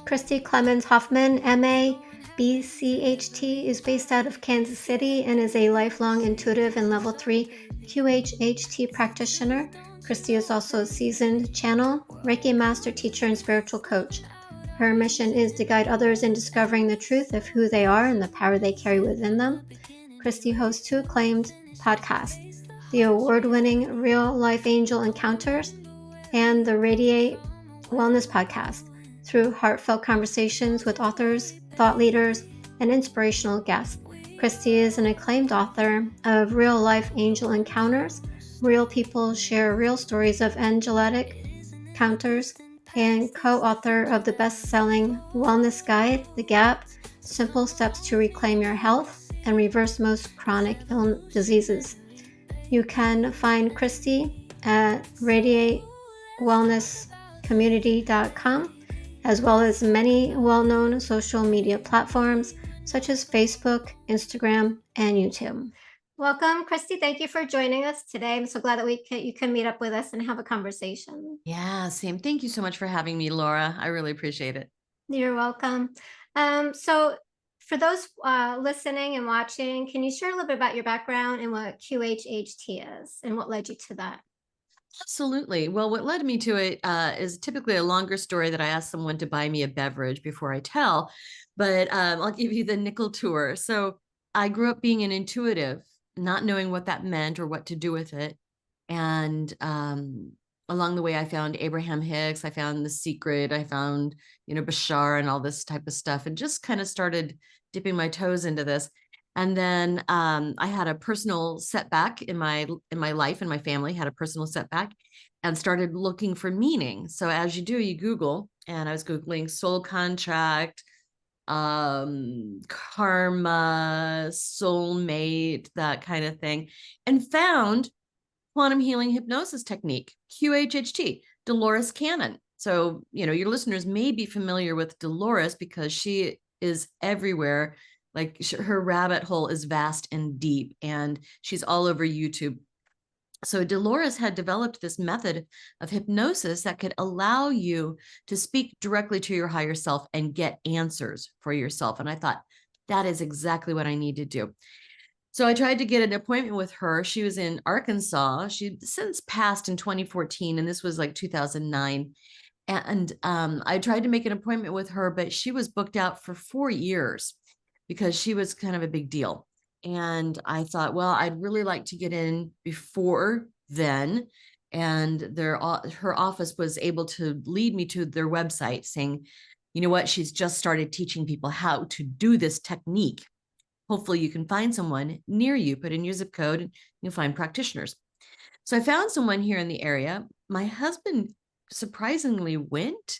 Christi Clemons Hoffman, MA, BCHT, is based out of Kansas City and is a lifelong intuitive and level 3 QHHT practitioner. Christi is also a seasoned channel, Reiki Master, teacher, and spiritual coach. Her mission is to guide others in discovering the truth of who they are and the power they carry within them. Christi hosts 2 acclaimed podcasts, the award-winning Real Life Angel Encounters and the Radiate Wellness Podcast, through heartfelt conversations with authors, thought leaders, and inspirational guests. Christi is an acclaimed author of Real Life Angel Encounters. Real people share real stories of angelic encounters, and co-author of the best-selling wellness guide, The Gap: Simple Steps to Reclaim Your Health and Reverse Most Chronic Diseases. You can find Christi at radiatewellnesscommunity.com, as well as many well-known social media platforms such as Facebook, Instagram, and YouTube. Welcome, Christi. Thank you for joining us today. I'm so glad that you can meet up with us and have a conversation. Yeah, same. Thank you so much for having me, Laura. I really appreciate it. You're welcome. So for those listening and watching, can you share a little bit about your background and what QHHT is and what led you to that? Absolutely. Well, what led me to it is typically a longer story that I ask someone to buy me a beverage before I tell, but I'll give you the nickel tour. So I grew up being an intuitive, not knowing what that meant or what to do with it. And along the way, I found Abraham Hicks, I found The Secret, I found, Bashar and all this type of stuff, and just kind of started dipping my toes into this. And then I had a personal setback in my life, and my family had a personal setback, and started looking for meaning. So as you do, you Google, and I was Googling soul contract, karma, soulmate, that kind of thing, and found quantum healing hypnosis technique, QHHT, Dolores Cannon. So, your listeners may be familiar with Dolores because she is everywhere. Like her rabbit hole is vast and deep, and she's all over YouTube. So Dolores had developed this method of hypnosis that could allow you to speak directly to your higher self and get answers for yourself. And I thought, that is exactly what I need to do. So I tried to get an appointment with her. She was in Arkansas. She'd since passed in 2014, and this was like 2009. And I tried to make an appointment with her, but she was booked out for 4 years because she was kind of a big deal. And I thought, well, I'd really like to get in before then. And her office was able to lead me to their website saying, you know what, she's just started teaching people how to do this technique. Hopefully you can find someone near you, put in your zip code, and you'll find practitioners. So I found someone here in the area. My husband surprisingly went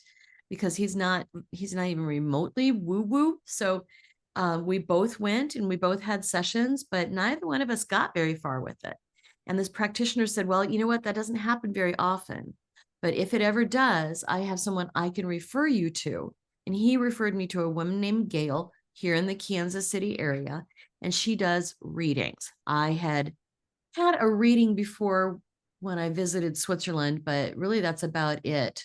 because he's not even remotely woo-woo. So we both went and we both had sessions, but neither one of us got very far with it. And this practitioner said, well, you know what? That doesn't happen very often. But if it ever does, I have someone I can refer you to. And he referred me to a woman named Gail here in the Kansas City area, and she does readings. I had a reading before when I visited Switzerland, but really that's about it.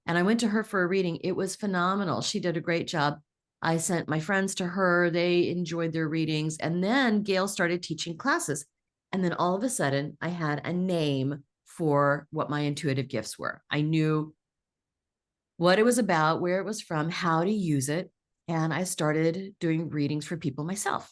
And I went to her for a reading. It was phenomenal. She did a great job. I sent my friends to her. They enjoyed their readings. And then Gail started teaching classes. And then all of a sudden, I had a name for what my intuitive gifts were. I knew what it was about, where it was from, how to use it. And I started doing readings for people myself.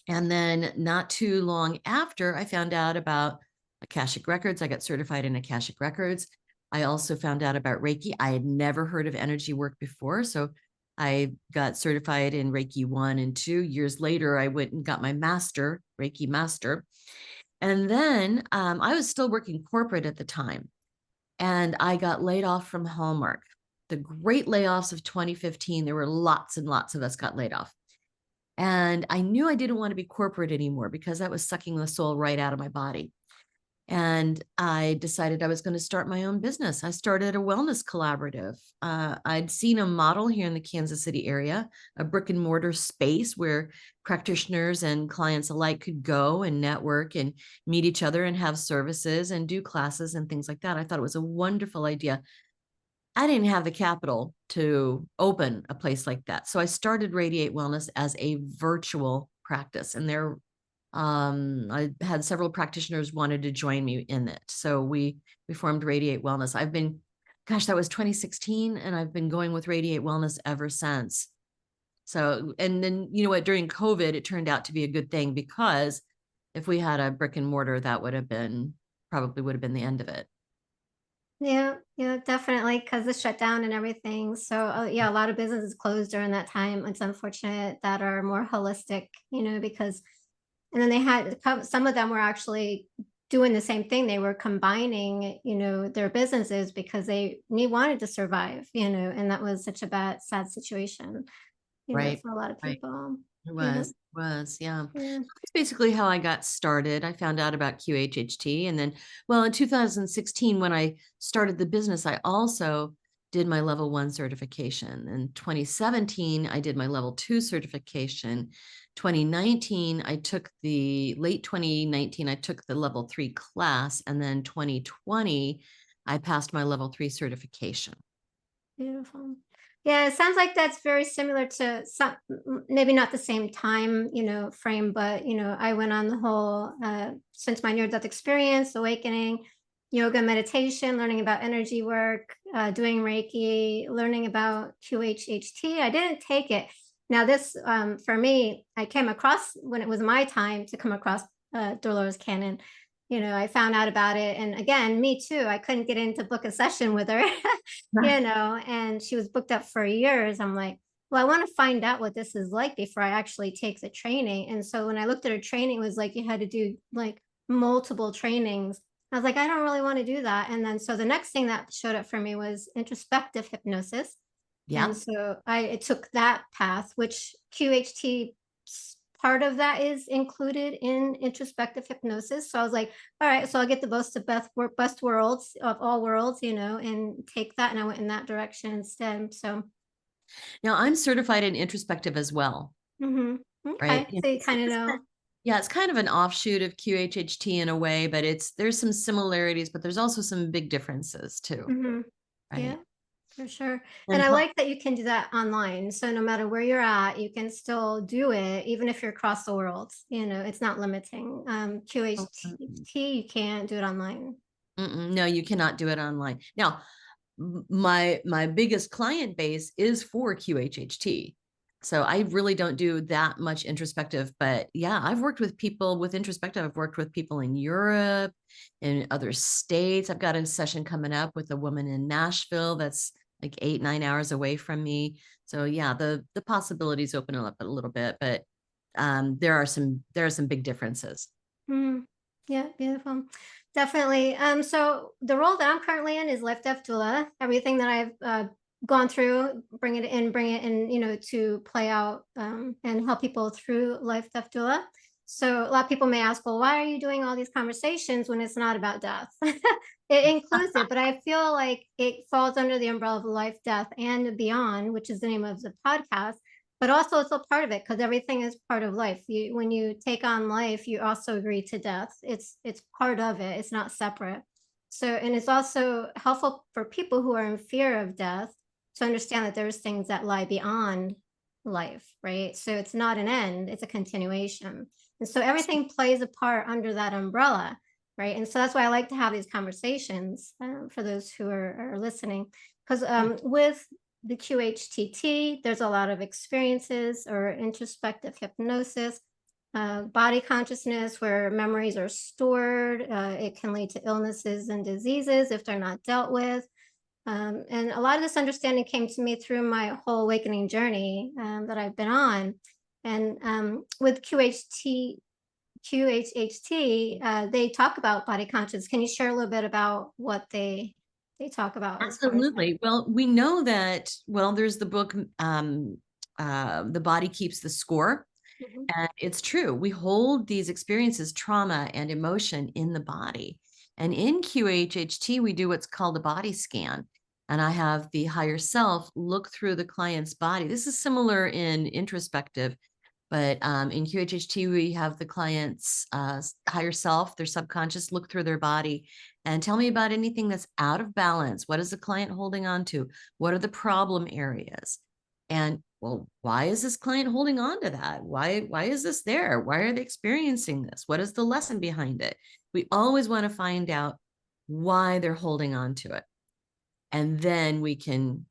And then not too long after, I found out about Akashic Records. I got certified in Akashic Records. I also found out about Reiki. I had never heard of energy work before. So I got certified in Reiki 1 and 2. Years later, I went and got my master, Reiki Master. And then I was still working corporate at the time. And I got laid off from Hallmark. The great layoffs of 2015, there were lots and lots of us got laid off. And I knew I didn't want to be corporate anymore because that was sucking the soul right out of my body. And I decided I was going to start my own business. I started a wellness collaborative. I'd seen a model here in the Kansas City area, a brick and mortar space where practitioners and clients alike could go and network and meet each other and have services and do classes and things like that. I thought it was a wonderful idea. I didn't have the capital to open a place like that. So I started Radiate Wellness as a virtual practice, and I had several practitioners wanted to join me in it. So we formed Radiate Wellness. That was 2016, and I've been going with Radiate Wellness ever since. So, and then, you know what, during COVID, it turned out to be a good thing, because if we had a brick and mortar, that probably would have been the end of it. Yeah, definitely, because the shutdown and everything. So, yeah, a lot of businesses closed during that time. It's unfortunate that are more holistic, because, and then they had some of them were actually doing the same thing. They were combining, their businesses because they wanted to survive, and that was such a sad situation, Right. for a lot of Right. people. It Yeah. was, yeah. Yeah. That's basically how I got started. I found out about QHHT. And then, well, in 2016, when I started the business, I also did my level 1 certification. In 2017, I did my level 2 certification. 2019, late 2019, I took the level 3 class. And then 2020, I passed my level 3 certification. Beautiful. Yeah, it sounds like that's very similar to some, maybe not the same time, frame, but I went on the whole since my near-death experience, awakening, yoga, meditation, learning about energy work, doing Reiki, learning about QHHT. I didn't take it. Now, this for me, I came across when it was my time to come across Dolores Cannon. I found out about it, and again, me too. I couldn't get in to book a session with her. And she was booked up for years. I'm like, well, I want to find out what this is like before I actually take the training. And so when I looked at her training, it was like you had to do like multiple trainings. I was like, I don't really want to do that. And then so the next thing that showed up for me was introspective hypnosis. Yeah. And so I took that path, which QHT part of that is included in introspective hypnosis. So I was like, all right, so I'll get the best worlds of all worlds, and take that. And I went in that direction instead. So Now I'm certified in introspective as well. okay. Right. So you kind of know. Yeah, it's kind of an offshoot of QHHT in a way, but there's some similarities, but there's also some big differences too. Yeah, Right. for sure. And And I like that you can do that online. So no matter where you're at, you can still do it, even if you're across the world. It's not limiting. QHT, you can't do it online. No, you cannot do it online. Now, my biggest client base is for QHHT. So I really don't do that much introspective, but yeah, I've worked with people with introspective. I've worked with people in Europe, in other states. I've got a session coming up with a woman in Nashville that's like 8-9 hours away from me. So yeah, the possibilities open up a little bit, but there are some big differences. Yeah, beautiful. Definitely. So the role that I'm currently in is life death doula. Everything that I've gone through, bring it in, to play out and help people through life death doula. So a lot of people may ask, well, why are you doing all these conversations when it's not about death? It includes it, but I feel like it falls under the umbrella of life, death, and beyond, which is the name of the podcast. But also it's a part of it because everything is part of life. When you take on life, you also agree to death. It's part of it. It's not separate. So, and it's also helpful for people who are in fear of death to understand that there's things that lie beyond life, right? So it's not an end, it's a continuation. And so everything plays a part under that umbrella, right? And so that's why I like to have these conversations for those who are listening. Because with the QHTT, there's a lot of experiences or introspective hypnosis, body consciousness where memories are stored. It can lead to illnesses and diseases if they're not dealt with. And a lot of this understanding came to me through my whole awakening journey that I've been on. And with QHHT, they talk about body consciousness. Can you share a little bit about what they talk about? Absolutely. Well, we know that, there's the book, The Body Keeps the Score. Mhm. And it's true. We hold these experiences, trauma and emotion in the body. And in QHHT, we do what's called a body scan. And I have the higher self look through the client's body. This is similar in introspective, but in QHHT, we have the client's higher self, their subconscious, look through their body and tell me about anything that's out of balance. What is the client holding on to? What are the problem areas? And well, why is this client holding on to that? Why is this there? Why are they experiencing this? What is the lesson behind it? We always want to find out why they're holding on to it. And then we can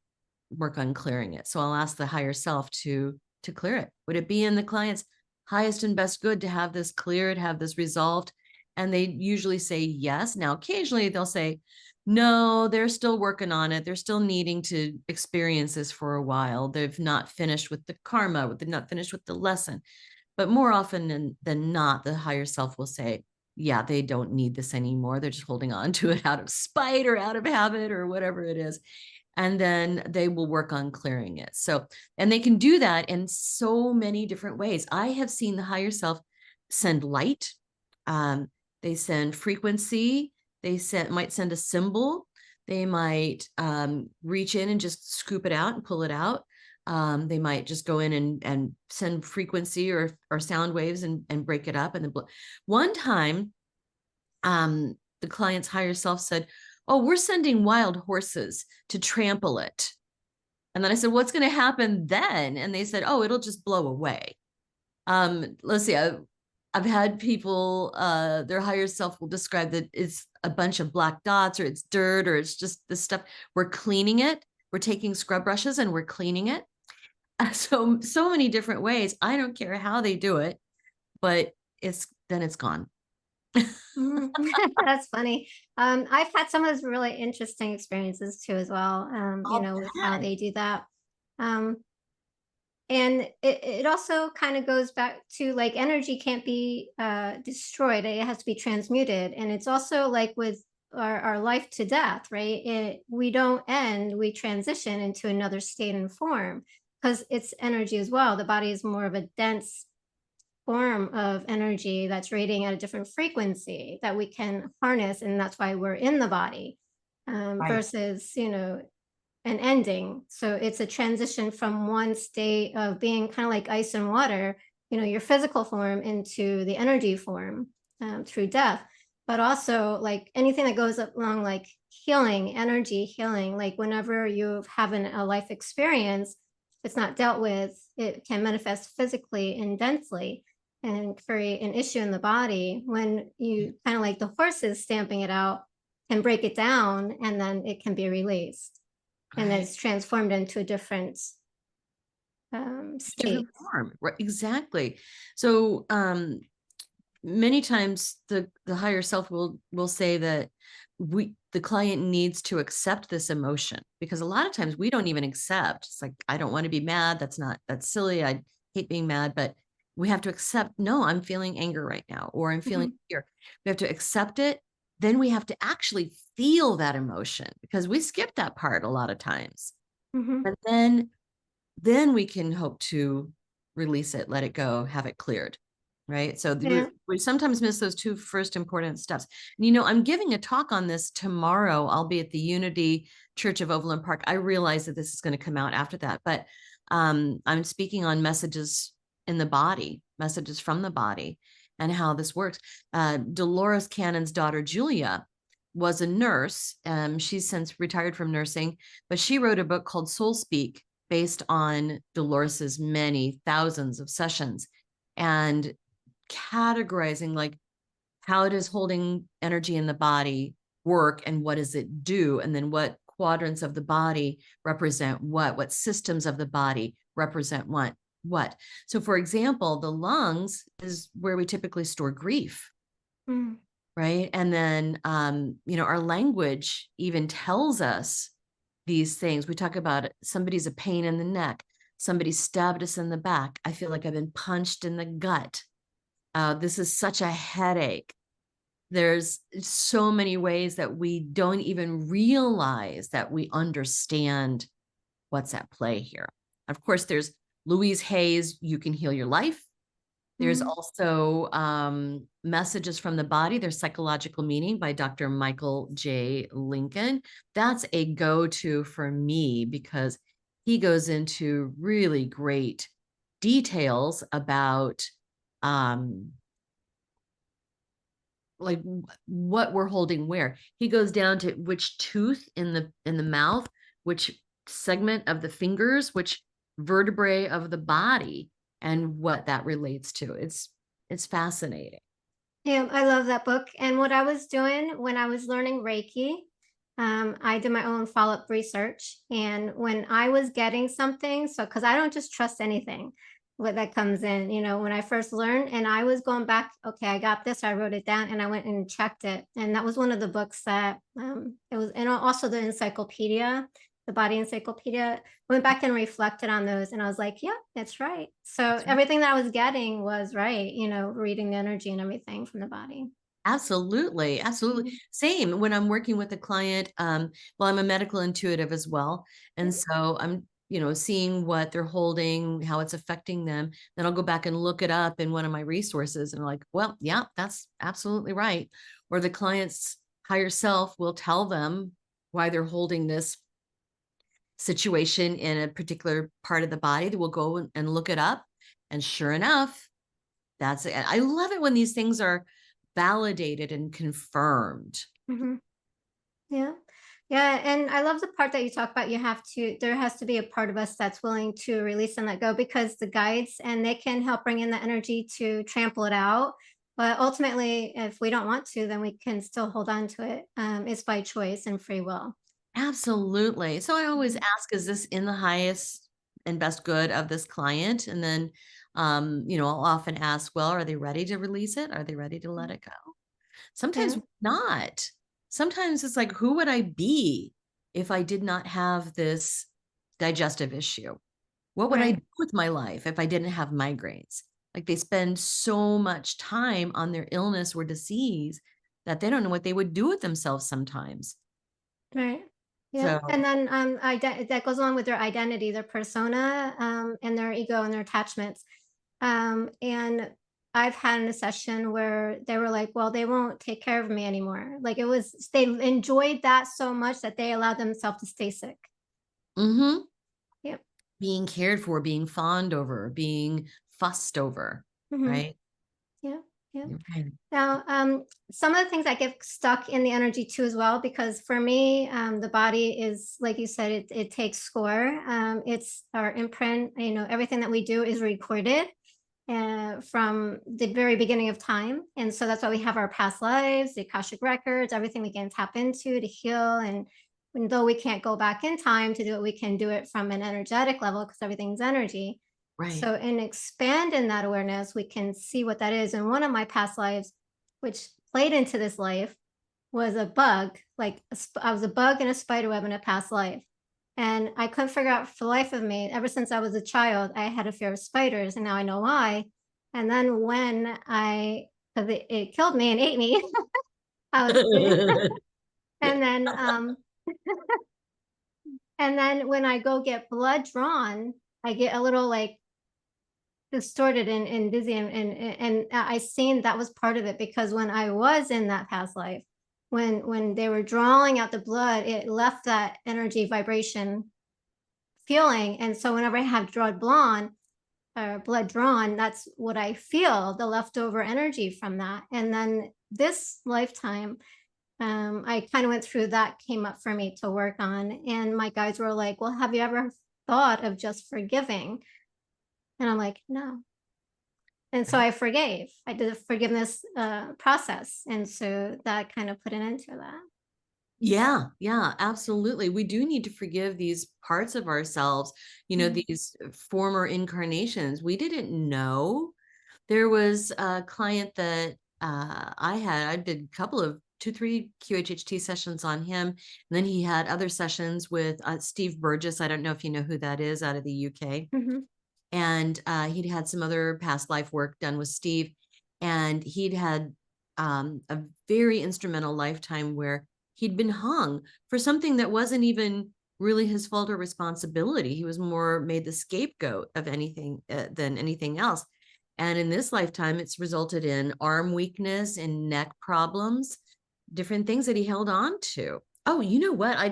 work on clearing it. So I'll ask the higher self to clear it. Would it be in the client's highest and best good to have this cleared, have this resolved? And they usually say yes. Now, occasionally they'll say, no, they're still working on it. They're still needing to experience this for a while. They've not finished with the karma, they've not finished with the lesson. But more often than not, the higher self will say, yeah, they don't need this anymore. They're just holding on to it out of spite or out of habit or whatever it is. And then they will work on clearing it. So, and they can do that in so many different ways. I have seen the higher self send light. They send frequency. They might send a symbol. They might reach in and just scoop it out and pull it out. They might just go in and send frequency or sound waves and break it up. And then one time, the client's higher self said, oh, we're sending wild horses to trample it. And then I said, what's going to happen then? And they said, oh, it'll just blow away. Let's see. I've had people, their higher self will describe that it's a bunch of black dots or it's dirt or it's just this stuff. We're cleaning it. We're taking scrub brushes and we're cleaning it. So many different ways. I don't care how they do it, but it's gone. That's funny. I've had some of those really interesting experiences too, as well. With how they do that. And it also kind of goes back to like energy can't be destroyed. It has to be transmuted. And it's also like with our life to death, right? We don't end, we transition into another state and form because it's energy as well. The body is more of a dense form of energy that's radiating at a different frequency that we can harness. And that's why we're in the body Right. versus, an ending. So it's a transition from one state of being kind of like ice and water, your physical form into the energy form through death. But also like anything that goes along like healing, energy healing, like whenever you have a life experience, if it's not dealt with, it can manifest physically and densely and create an issue in the body. When you kind of like the horses stamping it out can break it down and then it can be released. And then it's transformed into a different state. Different form. Right, exactly. So many times the higher self will say that the client needs to accept this emotion, because a lot of times we don't even accept. It's like, I don't want to be mad. That's silly. I hate being mad, but we have to accept, no, I'm feeling anger right now, or I'm feeling fear. We have to accept it. Then we have to actually feel that emotion, because we skip that part a lot of times. And then we can hope to release it, let it go, have it cleared. Right. So we sometimes miss those two first important steps. And, I'm giving a talk on this tomorrow. I'll be at the Unity Church of Overland Park. I realize that this is going to come out after that, but I'm speaking on messages in the body, messages from the body, and how this works. Dolores Cannon's daughter, Julia, was a nurse. She's since retired from nursing, but she wrote a book called Soul Speak based on Dolores's many thousands of sessions and categorizing like how does holding energy in the body work and what does it do? And then what quadrants of the body represent what systems of the body represent what. So for example, the lungs is where we typically store grief. Right. And then, our language even tells us these things. We talk about somebody's a pain in the neck. Somebody stabbed us in the back. I feel like I've been punched in the gut. This is such a headache. There's so many ways that we don't even realize that we understand what's at play here. Of course, there's Louise Hay's You Can Heal Your Life. There's also Messages from the Body, Their Psychological Meaning by Dr. Michael J. Lincoln. That's a go-to for me because he goes into really great details about like what we're holding where. He goes down to which tooth in the mouth, which segment of the fingers, which vertebrae of the body, and what that relates to. It's fascinating. Yeah, I love that book. And what I was doing when I was learning Reiki, I did my own follow-up research. And when I was getting something, so because I don't just trust anything that comes in, when I first learned, and I was going back, okay, I got this, I wrote it down, and I went and checked it. And that was one of the books that it was, and also the encyclopedia, the body encyclopedia, went back and reflected on those. And I was like, yeah, that's right. So That's right. everything that I was getting was right, reading the energy and everything from the body. Absolutely. Absolutely. Same when I'm working with a client. Well, I'm a medical intuitive as well. And so I'm, seeing what they're holding, how it's affecting them. Then I'll go back and look it up in one of my resources and like, well, yeah, that's absolutely right. Or the client's higher self will tell them why they're holding this situation in a particular part of the body. That will go and look it up. And sure enough, that's it. I love it when these things are validated and confirmed. Yeah. Yeah. And I love the part that you talk about. There has to be a part of us that's willing to release and let go, because the guides, and they can help bring in the energy to trample it out. But ultimately, if we don't want to, then we can still hold on to it. It's by choice and free will. Absolutely. So I always ask, is this in the highest and best good of this client? And then, I'll often ask, well, are they ready to release it? Are they ready to let it go? Sometimes Yeah. not. Sometimes it's like, who would I be if I did not have this digestive issue? What would I do with my life if I didn't have migraines? Like, they spend so much time on their illness or disease that they don't know what they would do with themselves sometimes. Right. Yeah. So, And then that goes along with their identity, their persona, and their ego and their attachments. And I've had in a session where they were like, well, they won't take care of me anymore. Like, they enjoyed that so much that they allowed themselves to stay sick. Yep. being cared for, being fawned over, being fussed over, right? Yeah. Yeah. Right. Now, some of the things that get stuck in the energy too, as well, because for me, the body is, like you said, it takes score. It's our imprint. Everything that we do is recorded from the very beginning of time, and so that's why we have our past lives, the Akashic records, everything we can tap into to heal. And though we can't go back in time to do it, we can do it from an energetic level, because everything's energy. Right. So in expanding that awareness, we can see what that is. And one of my past lives, which played into this life, was a bug. I was a bug in a spider web in a past life. And I couldn't figure out for the life of me, ever since I was a child, I had a fear of spiders, and now I know why. And then because it killed me and ate me, I was, and then, and then when I go get blood drawn, I get a little like distorted and dizzy, and I seen that was part of it, because when I was in that past life, when they were drawing out the blood, it left that energy vibration feeling. And so whenever I have blood drawn, that's what I feel, the leftover energy from that. And then this lifetime, I kind of went through that, came up for me to work on. And my guides were like, well, have you ever thought of just forgiving? And I'm like, no. And so I forgave. I did a forgiveness process. And so that kind of put an end to that. Yeah, absolutely. We do need to forgive these parts of ourselves, these former incarnations. We didn't know. There was a client that I did a couple of 2-3 QHHT sessions on him. And then he had other sessions with Steve Burgess. I don't know if you know who that is, out of the UK. And he'd had some other past life work done with Steve. And he'd had a very instrumental lifetime where he'd been hung for something that wasn't even really his fault or responsibility. He was more made the scapegoat of anything than anything else. And in this lifetime, it's resulted in arm weakness and neck problems, different things that he held on to. Oh, you know what? I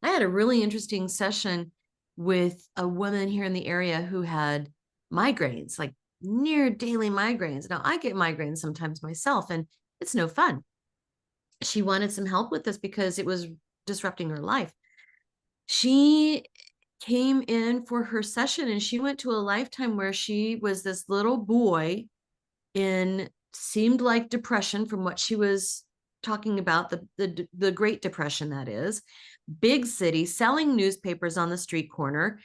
had a really interesting session with a woman here in the area who had migraines, like near daily migraines. Now, I get migraines sometimes myself, and it's no fun. She wanted some help with this because it was disrupting her life. She came in for her session, and she went to a lifetime where she was this little boy in seemed like depression, from what she was talking about, the Great Depression, that is, big city, selling newspapers on the street corner,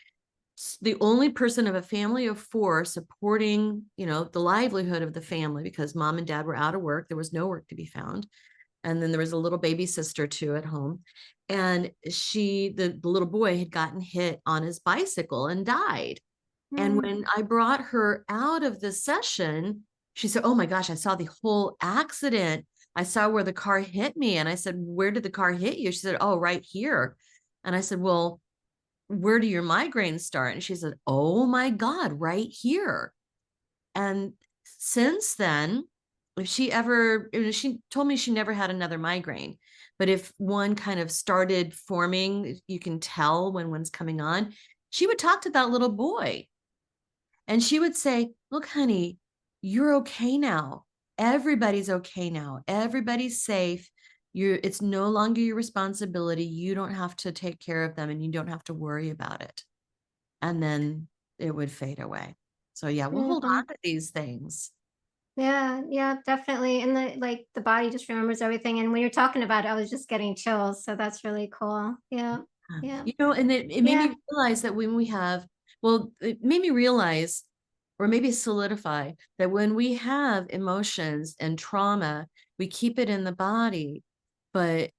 the only person of a family of 4 supporting, the livelihood of the family, because mom and dad were out of work. There was no work to be found. And then there was a little baby sister too at home. And the little boy had gotten hit on his bicycle and died. And when I brought her out of the session, she said, "Oh my gosh, I saw the whole accident. I saw where the car hit me." And I said, "Where did the car hit you?" She said, "Oh, right here." And I said, "Well, where do your migraines start?" And she said, "Oh my God, right here." And since then, she told me she never had another migraine, but if one kind of started forming, you can tell when one's coming on. She would talk to that little boy, and she would say, "Look, honey, you're okay now. Everybody's okay now. Everybody's safe. It's no longer your responsibility. You don't have to take care of them, and you don't have to worry about it." And then it would fade away. So yeah, we'll hold on to these things. Yeah, definitely. And the body just remembers everything. And when you're talking about it, I was just getting chills. So that's really cool. Yeah. Yeah. And it made Yeah. me realize that it made me realize, or maybe solidify, that when we have emotions and trauma, we keep it in the body, but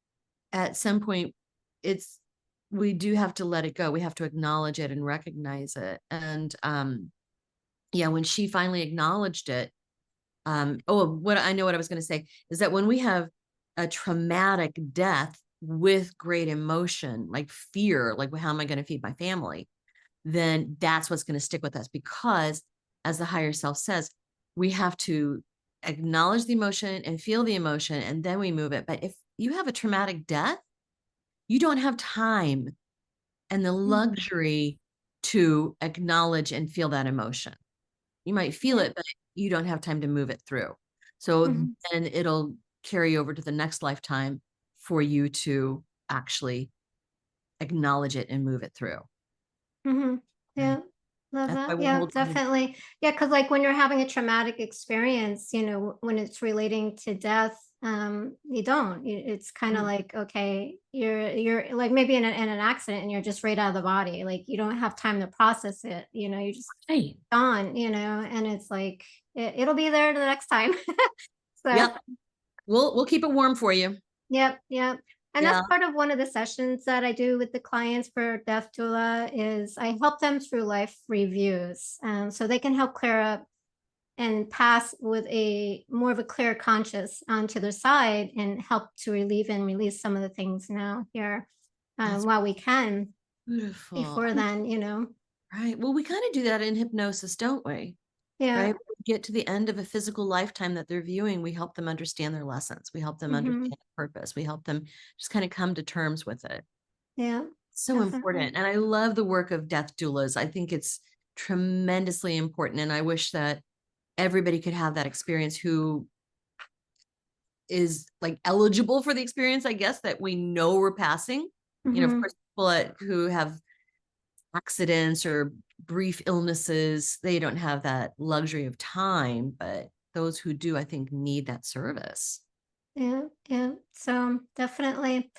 at some point we do have to let it go. We have to acknowledge it and recognize it. And when she finally acknowledged it, what I was going to say is that when we have a traumatic death with great emotion, like fear, like, well, how am I going to feed my family? Then that's what's going to stick with us, because as the higher self says, we have to acknowledge the emotion and feel the emotion, and then we move it. But if you have a traumatic death, you don't have time and the luxury to acknowledge and feel that emotion. You might feel it, but you don't have time to move it through. So then it'll carry over to the next lifetime for you to actually acknowledge it and move it through. Yeah. Love That's why that. we'll Yeah, hold on. definitely. Yeah, because like when you're having a traumatic experience, when it's relating to death, you don't. It's kind of like, okay, you're like maybe in an accident and you're just right out of the body. Like you don't have time to process it. You're just Right. gone. And it's like it'll be there the next time. So Yep. We'll keep it warm for you. Yep. And that's Yeah. part of one of the sessions that I do with the clients for Death Doula is I help them through life reviews. So they can help clear up and pass with a more of a clear conscious onto their side and help to relieve and release some of the things now here That's while we can beautiful. before then. Right. Well, we kind of do that in hypnosis, don't we? Yeah. Right. When we get to the end of a physical lifetime that they're viewing, we help them understand their lessons. We help them understand purpose. We help them just kind of come to terms with it. Yeah. So Definitely. important. And I love the work of death doulas. I think it's tremendously important. And I wish that everybody could have that experience who is like eligible for the experience, I guess, that we know we're passing. Of course, people who have accidents or brief illnesses, they don't have that luxury of time, but those who do, I think, need that service. Yeah. So definitely.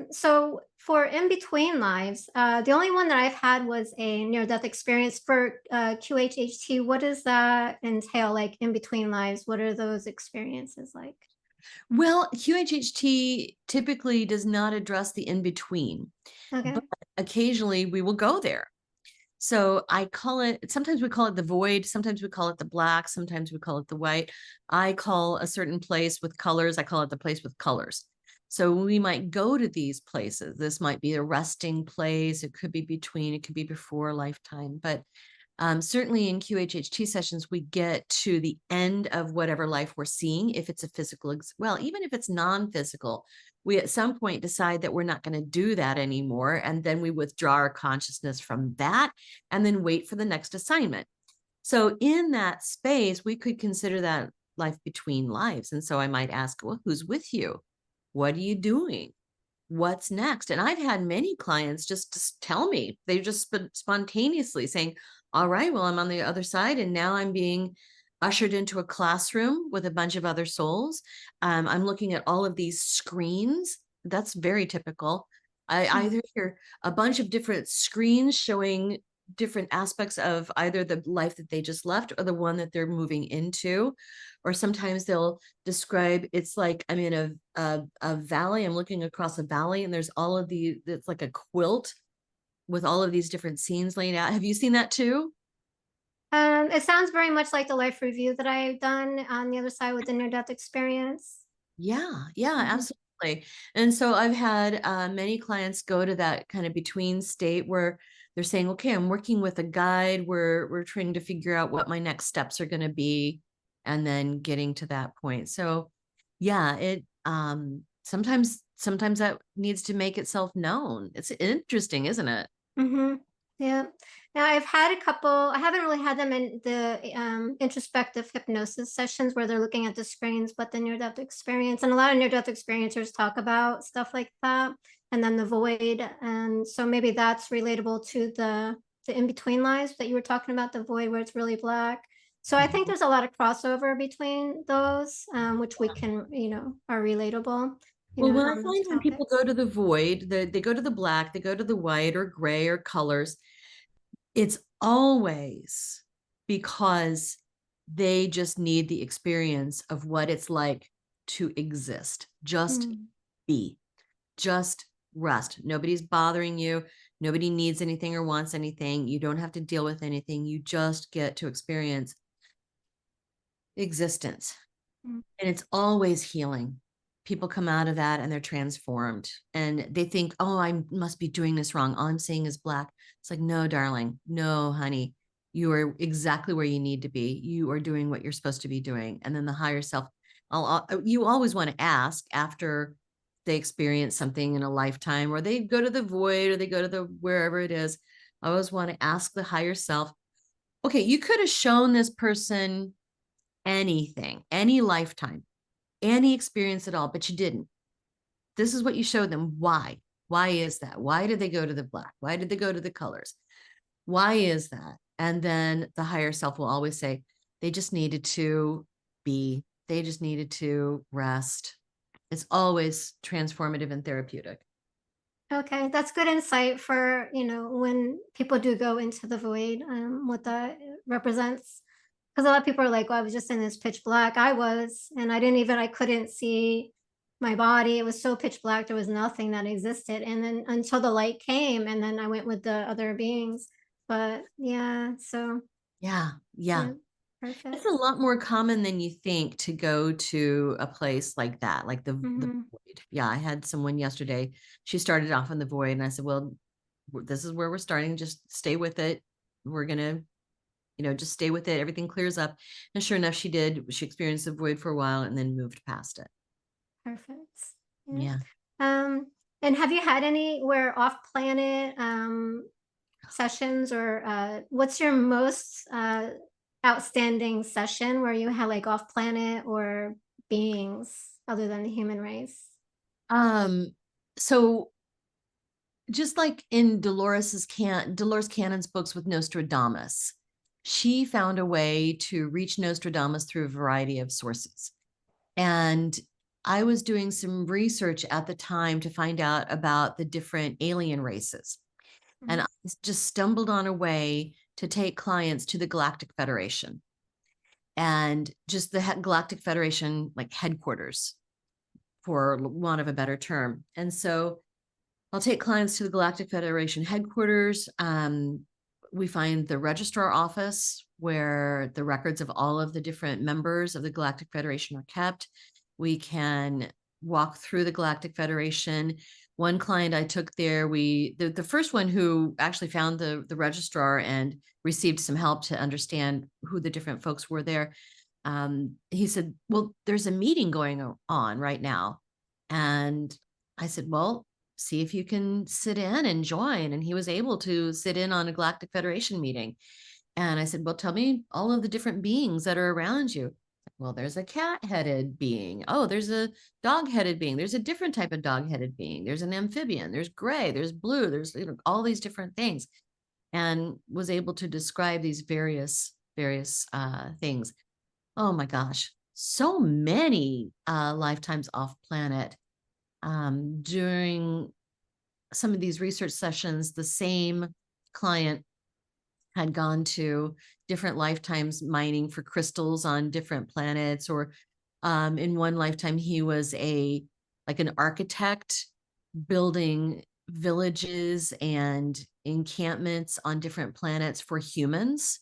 So for in between lives, the only one that I've had was a near-death experience for QHHT. What does that entail? Like in between lives, what are those experiences like? Well, QHHT typically does not address the in-between, Okay. but occasionally we will go there. So sometimes we call it the void, sometimes we call it the black, sometimes we call it the white. I call a certain place with colors, I call it the place with colors. So we might go to these places. This might be a resting place. It could be between, it could be before a lifetime. But Certainly in QHHT sessions, we get to the end of whatever life we're seeing. If it's a physical, well, even if it's non-physical, we at some point decide that we're not going to do that anymore. And then we withdraw our consciousness from that and then wait for the next assignment. So in that space, we could consider that life between lives. And so I might ask, well, who's with you? What are you doing? What's next? And I've had many clients just tell me, they just spontaneously saying, all right, well, I'm on the other side and now I'm being ushered into a classroom with a bunch of other souls. I'm looking at all of these screens. That's very typical. I either hear a bunch of different screens showing different aspects of either the life that they just left or the one that they're moving into. Or sometimes they'll describe, it's like I'm in a valley, I'm looking across a valley and there's all of it's like a quilt with all of these different scenes laid out. Have you seen that too? It sounds very much like the life review that I've done on the other side with the near-death experience. Yeah, yeah, Mhm. absolutely. And so I've had many clients go to that kind of between state where they're saying, okay, I'm working with a guide. We're trying to figure out what my next steps are going to be, and then getting to that point. So yeah, it sometimes that needs to make itself known. It's interesting, isn't it? Mm-hmm. Yeah. Now I've had a couple, I haven't really had them in the introspective hypnosis sessions where they're looking at the screens, but the near-death experience, and a lot of near-death experiencers talk about stuff like that, and then the void. And so maybe that's relatable to the in-between lives that you were talking about, the void where it's really black. So I think there's a lot of crossover between those, which we can, are relatable, Well, when I on those find when people topics. go to the void, they go to the black, they go to the white or gray or colors, it's always because they just need the experience of what it's like to exist. Just Mm. be, just rest. Nobody's bothering you. Nobody needs anything or wants anything. You don't have to deal with anything. You just get to experience existence. Mm. And it's always healing. People come out of that and they're transformed and they think, oh, I must be doing this wrong. All I'm seeing is black. It's like, no, darling, no, honey, you are exactly where you need to be. You are doing what you're supposed to be doing. And then the higher self, you always want to ask after they experience something in a lifetime, or they go to the void, or they go to the wherever it is. I always want to ask the higher self, okay, you could have shown this person anything, any lifetime, any experience at all, but you didn't. This is what you showed them. Why? Why is that? Why did they go to the black? Why did they go to the colors? Why is that? And then the higher self will always say, they just needed to be, they just needed to rest. It's always transformative and therapeutic. Okay, that's good insight for, when people do go into the void, what that represents. Because a lot of people are like, well, I was just in this pitch black. I was, and I couldn't see my body. It was so pitch black. There was nothing that existed. And then until the light came, and then I went with the other beings. But yeah, so Yeah. Yeah. yeah, It's perfect. a lot more common than you think to go to a place like that, like the Hmm. void. Yeah, I had someone yesterday. She started off in the void, and I said, "Well, this is where we're starting. Just stay with it. We're gonna, just stay with it. Everything clears up." And sure enough, she did. She experienced the void for a while and then moved past it. Perfect. Yeah. Yeah. Um, and have you had anywhere off planet sessions, or what's your most outstanding session where you had like off planet or beings other than the human race? So just like in Dolores Cannon's books with Nostradamus, she found a way to reach Nostradamus through a variety of sources. And I was doing some research at the time to find out about the different alien races. And Mhm. I just stumbled on a way to take clients to the Galactic Federation and just the Galactic Federation, like headquarters, for want of a better term. And so I'll take clients to the Galactic Federation headquarters. We find the registrar office where the records of all of the different members of the Galactic Federation are kept. We can walk through the Galactic Federation. One client I took there, the first one who actually found the registrar and received some help to understand who the different folks were there. He said, well, there's a meeting going on right now. And I said, well, see if you can sit in and join. And he was able to sit in on a Galactic Federation meeting. And I said, well, tell me all of the different beings that are around you. Well, there's a cat-headed being. Oh, there's a dog-headed being. There's a different type of dog-headed being. There's an amphibian. There's gray. There's blue. There's all these different things, and was able to describe these various things. Oh my gosh, so many lifetimes off planet. During some of these research sessions, the same client had gone to different lifetimes mining for crystals on different planets, or in one lifetime he was like an architect building villages and encampments on different planets for humans,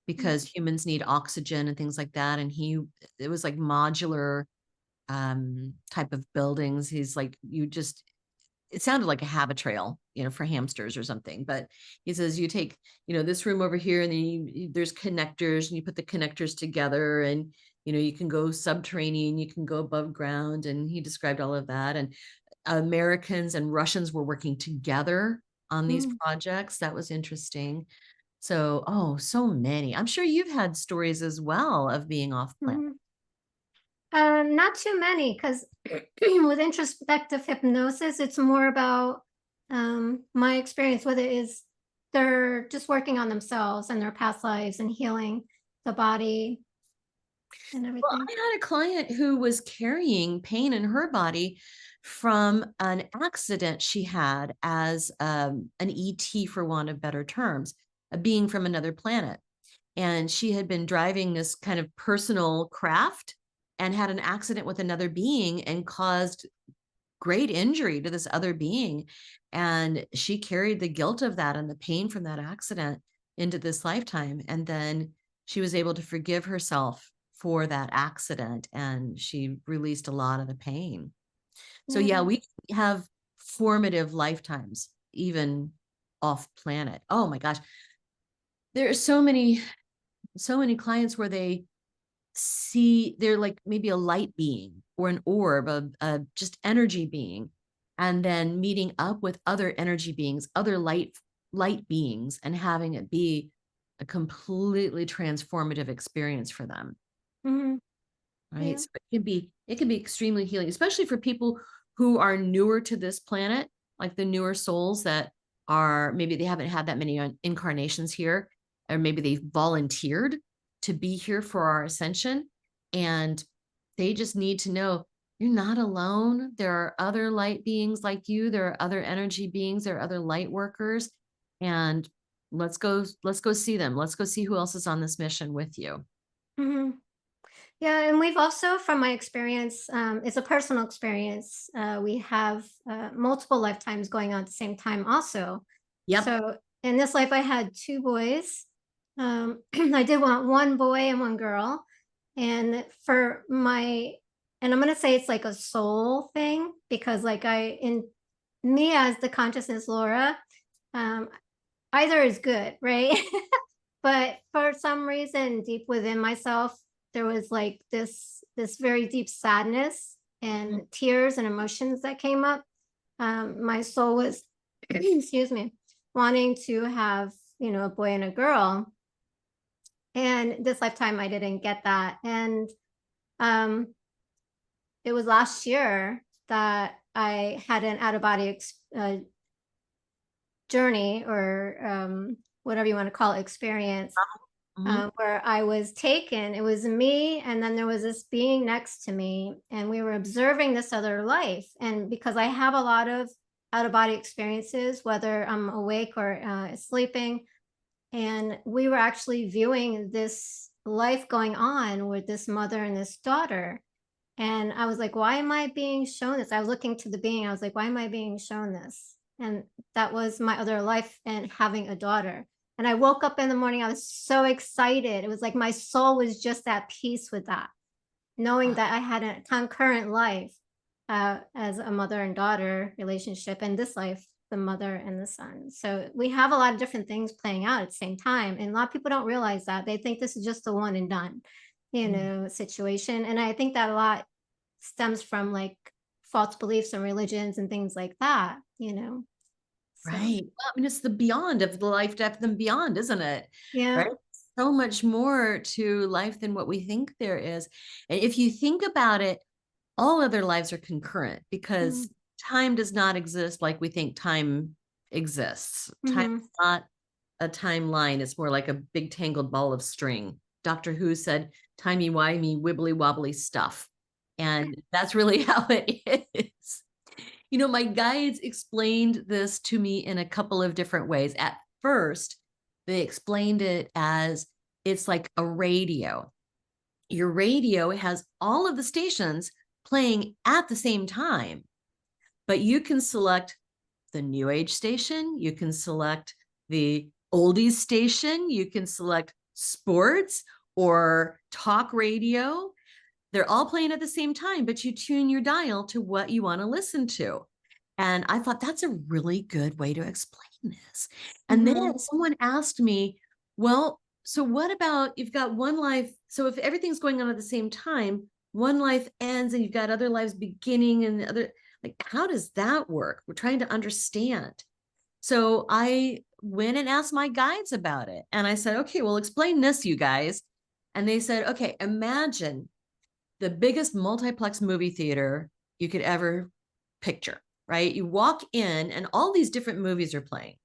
because humans need oxygen and things like that. And it was like modular type of buildings. He's like, it sounded like a habit-trail, for hamsters or something. But he says, you take, this room over here, and then there's connectors, and you put the connectors together, and, you can go subterranean, you can go above ground. And he described all of that. And Americans and Russians were working together on these projects. That was interesting. So, so many. I'm sure you've had stories as well of being off planet. Not too many, because with introspective hypnosis, it's more about my experience with it is they're just working on themselves and their past lives and healing the body and everything. Well, I had a client who was carrying pain in her body from an accident she had as an ET, for want of better terms, a being from another planet. And she had been driving this kind of personal craft and had an accident with another being and caused great injury to this other being. And she carried the guilt of that and the pain from that accident into this lifetime. And then she was able to forgive herself for that accident, and she released a lot of the pain. So yeah, we have formative lifetimes, even off planet. Oh my gosh. There are so many clients where they're like maybe a light being or an orb, a just energy being, and then meeting up with other energy beings, other light beings, and having it be a completely transformative experience for them. Right. Yeah. So it can be extremely healing, especially for people who are newer to this planet, like the newer souls that are, maybe they haven't had that many incarnations here, or maybe they've volunteered to be here for our ascension, and they just need to know you're not alone. There are other light beings like you. There are other energy beings. There are other light workers, and let's go see them. Let's go see who else is on this mission with you. Yeah, and we've also, from my experience, it's a personal experience. We have multiple lifetimes going on at the same time also. Yep. So in this life, I had two boys. I did want one boy and one girl. And and I'm going to say it's like a soul thing, because like in me as the consciousness Laura, either is good, right? But for some reason, deep within myself, there was like this very deep sadness and tears and emotions that came up. My soul was, excuse me, wanting to have, a boy and a girl. And this lifetime, I didn't get that. And it was last year that I had an out-of-body journey, or whatever you want to call it, experience. Where I was taken. It was me, and then there was this being next to me, and we were observing this other life. And because I have a lot of out-of-body experiences, whether I'm awake or sleeping, and we were actually viewing this life going on with this mother and this daughter. And I was like, why am I being shown this? I was looking to the being. I was like, why am I being shown this? And that was my other life and having a daughter. And I woke up in the morning, I was so excited. It was like my soul was just at peace with that, knowing that I had a concurrent life as a mother and daughter relationship, and this life, the mother and the son. So we have a lot of different things playing out at the same time. And a lot of people don't realize that. They think this is just a one and done, situation. And I think that a lot stems from like false beliefs and religions and things like that. So, Right. Well, I mean, it's the beyond of the life, death, and beyond, isn't it? yeah. Right. So much more to life than what we think there is. And if you think about it, all other lives are concurrent because time does not exist like we think time exists. Time is not a timeline. It's more like a big tangled ball of string. Doctor Who said, timey-wimey, wibbly-wobbly stuff. And that's really how it is. My guides explained this to me in a couple of different ways. At first, they explained it as it's like a radio. Your radio has all of the stations playing at the same time, but you can select the new age station, you can select the oldies station, you can select sports or talk radio. They're all playing at the same time, but you tune your dial to what you want to listen to. And I thought that's a really good way to explain this. And then someone asked me, well, so what about you've got one life? So if everything's going on at the same time, one life ends and you've got other lives beginning and other, like, how does that work? We're trying to understand. So I went and asked my guides about it. And I said, okay, well, explain this, you guys. And they said, okay, imagine the biggest multiplex movie theater you could ever picture, right? You walk in and all these different movies are playing.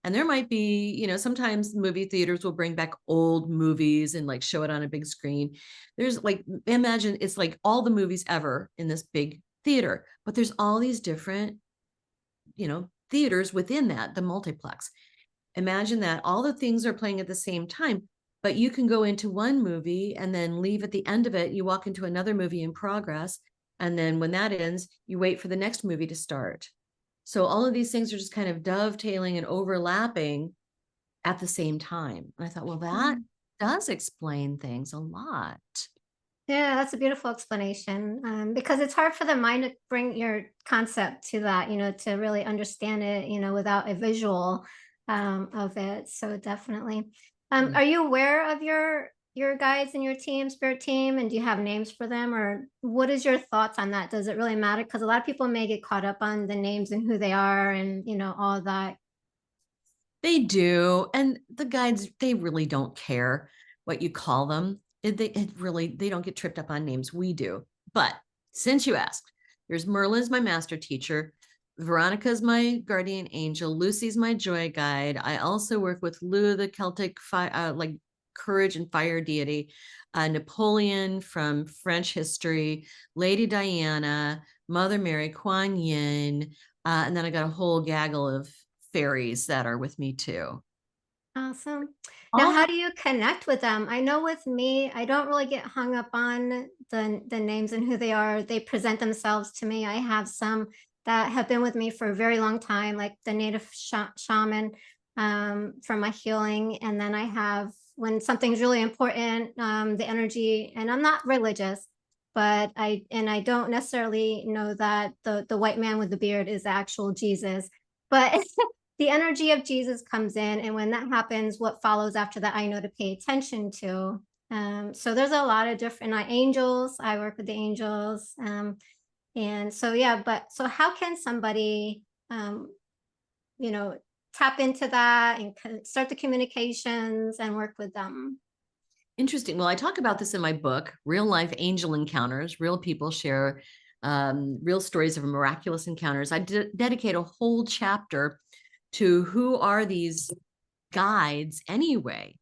And there might be, sometimes movie theaters will bring back old movies and like show it on a big screen. There's like, imagine it's like all the movies ever in this big theater, but there's all these different, theaters within that, the multiplex. Imagine that all the things are playing at the same time, but you can go into one movie and then leave at the end of it. You walk into another movie in progress. And then when that ends, you wait for the next movie to start. So all of these things are just kind of dovetailing and overlapping at the same time. And I thought, well, that does explain things a lot. Yeah, that's a beautiful explanation, because it's hard for the mind to bring your concept to that, to really understand it, without a visual of it. So definitely. Are you aware of your guides and your team, spirit team, and do you have names for them, or what is your thoughts on that? Does it really matter? Because a lot of people may get caught up on the names and who they are and, all that. They do. And the guides, they really don't care what you call them. They don't get tripped up on names. We do. But since you asked, there's Merlin's my master teacher. Veronica's my guardian angel. Lucy's my joy guide. I also work with Lua, the Celtic like courage and fire deity. Napoleon from French history. Lady Diana, Mother Mary, Kuan Yin. And then I got a whole gaggle of fairies that are with me too. Awesome. Now, how do you connect with them? I know with me, I don't really get hung up on the names and who they are. They present themselves to me. I have some that have been with me for a very long time, like the native shaman for my healing. And then I have, when something's really important, the energy, and I'm not religious, but I don't necessarily know that the white man with the beard is the actual Jesus, but the energy of Jesus comes in. And when that happens, what follows after that, I know to pay attention to. So there's a lot of different angels. I work with the angels. And so, yeah, so how can somebody, tap into that and start the communications and work with them? Interesting. Well, I talk about this in my book, Real Life Angel Encounters. Real people share real stories of miraculous encounters. I dedicate a whole chapter to who are these guides anyway.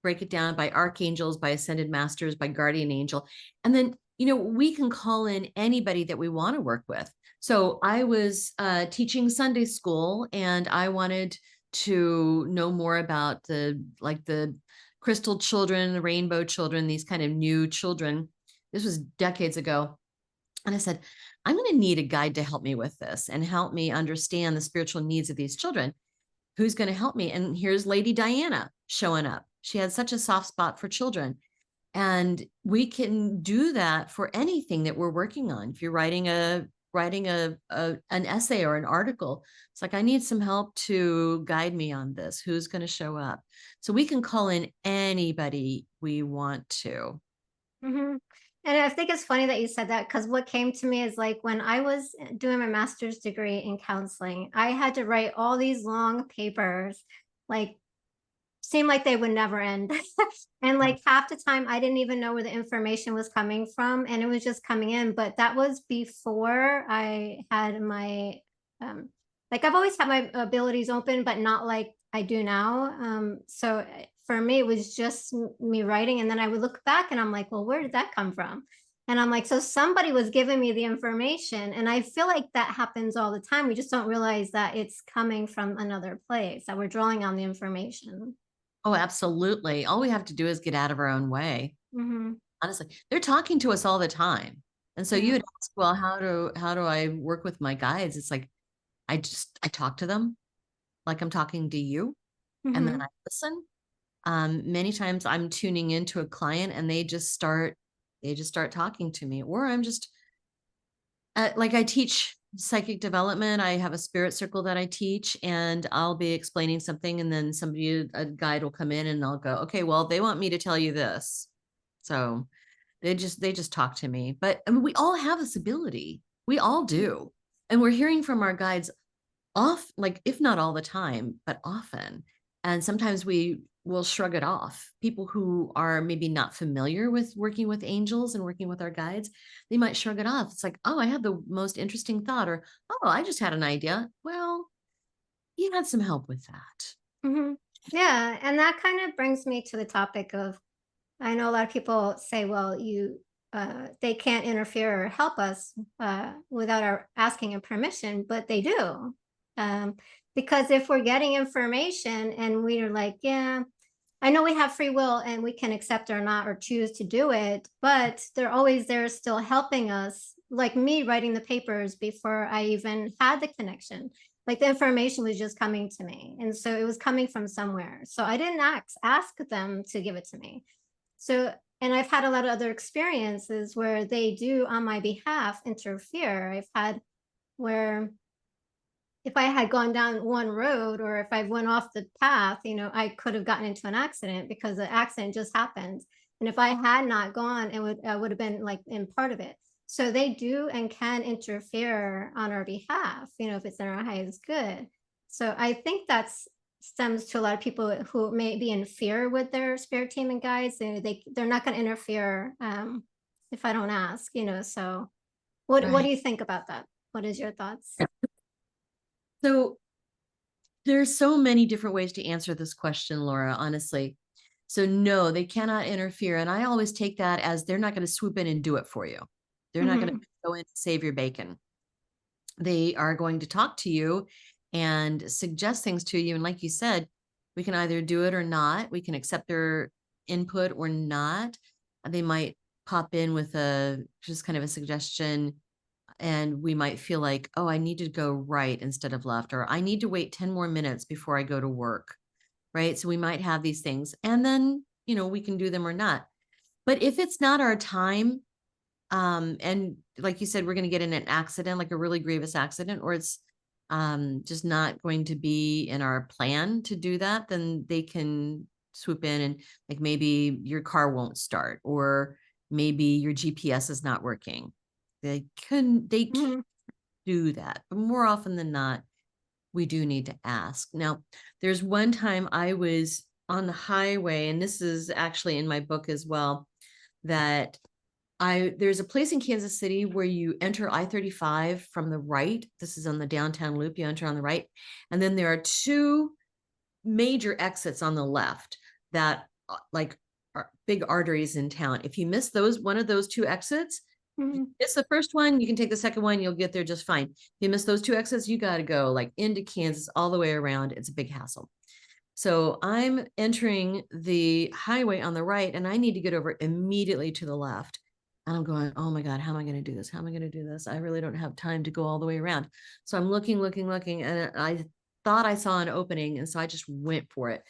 Break it down by archangels, by ascended masters, by guardian angel. And then, we can call in anybody that we want to work with. So I was teaching Sunday school and I wanted to know more about the crystal children, the rainbow children, these kind of new children. This was decades ago. And I said, I'm going to need a guide to help me with this and help me understand the spiritual needs of these children. Who's going to help me? And here's Lady Diana showing up. She had such a soft spot for children. And we can do that for anything that we're working on. If you're writing a writing an essay or an article. It's like, I need some help to guide me on this. Who's going to show up? So we can call in anybody we want to. Mm-hmm. And I think it's funny that you said that, because what came to me is like when I was doing my master's degree in counseling, I had to write all these long papers, like seemed like they would never end. And like half the time I didn't even know where the information was coming from, and it was just coming in. But that was before I had my like I've always had my abilities open, but not like I do now. So for me it was just me writing, and then I would look back and I'm like, well, where did that come from? And I'm like, so somebody was giving me the information. And I feel like that happens all the time. We just don't realize that it's coming from another place, that we're drawing on the information. Oh, absolutely. All we have to do is get out of our own way. Mm-hmm. Honestly, they're talking to us all the time. And so Yeah. you'd ask, well, how do I work with my guides? It's like, I talk to them like I'm talking to you, and then Mm-hmm. I listen. Many times I'm tuning into a client and they just start talking to me, or I'm just like, I teach psychic development. I have a spirit circle that I teach, and I'll be explaining something, and then a guide will come in, and I'll go, okay, well, they want me to tell you this. So they just talk to me. But I mean, we all have this ability. We all do. And we're hearing from our guides like, if not all the time, but often. And sometimes we will shrug it off. People who are maybe not familiar with working with angels and working with our guides, they might shrug it off. It's like, oh, I had the most interesting thought, or, oh, I just had an idea. Well, you had some help with that. Mm-hmm. Yeah. And that kind of brings me to the topic of, I know a lot of people say, well, they can't interfere or help us without our asking a permission, but they do. Um, because if we're getting information and we're like, yeah, I know we have free will and we can accept or not or choose to do it, but they're always there still helping us. Like me writing the papers before I even had the connection. Like the information was just coming to me. And so it was coming from somewhere. So I didn't ask them to give it to me. So, and I've had a lot of other experiences where they do on my behalf interfere. I've had where if I had gone down one road or if I went off the path, I could have gotten into an accident because the accident just happened. And if I had not gone, I would have been like in part of it. So they do and can interfere on our behalf, if it's in our highest good. So I think that's stems to a lot of people who may be in fear with their spirit team and guides. They're not going to interfere if I don't ask, So what do Right. you think about that? What is your thoughts? So there's so many different ways to answer this question, Laura, honestly. So no, they cannot interfere. And I always take that as they're not going to swoop in and do it for you. They're not going to go in and save your bacon. They are going to talk to you and suggest things to you. And like you said, we can either do it or not. We can accept their input or not. They might pop in with just kind of a suggestion, and we might feel like, oh, I need to go right instead of left, or I need to wait 10 more minutes before I go to work. Right. So we might have these things, and then, we can do them or not. But if it's not our time, and like you said, we're going to get in an accident, like a really grievous accident, or it's just not going to be in our plan to do that, then they can swoop in, and like maybe your car won't start, or maybe your GPS is not working. They can't do that. But more often than not, we do need to ask. Now, there's one time I was on the highway, and this is actually in my book as well, that there's a place in Kansas City where you enter I-35 from the right. This is on the downtown loop. You enter on the right. And then there are two major exits on the left that like are big arteries in town. If you miss one of those two exits, it's the first one, you can take the second one, you'll get there just fine. If you miss those two exits, you got to go like into Kansas all the way around. It's a big hassle. So I'm entering the highway on the right, and I need to get over immediately to the left. And I'm going, oh my God, how am I going to do this? How am I going to do this? I really don't have time to go all the way around. So I'm looking, and I thought I saw an opening. And so I just went for it.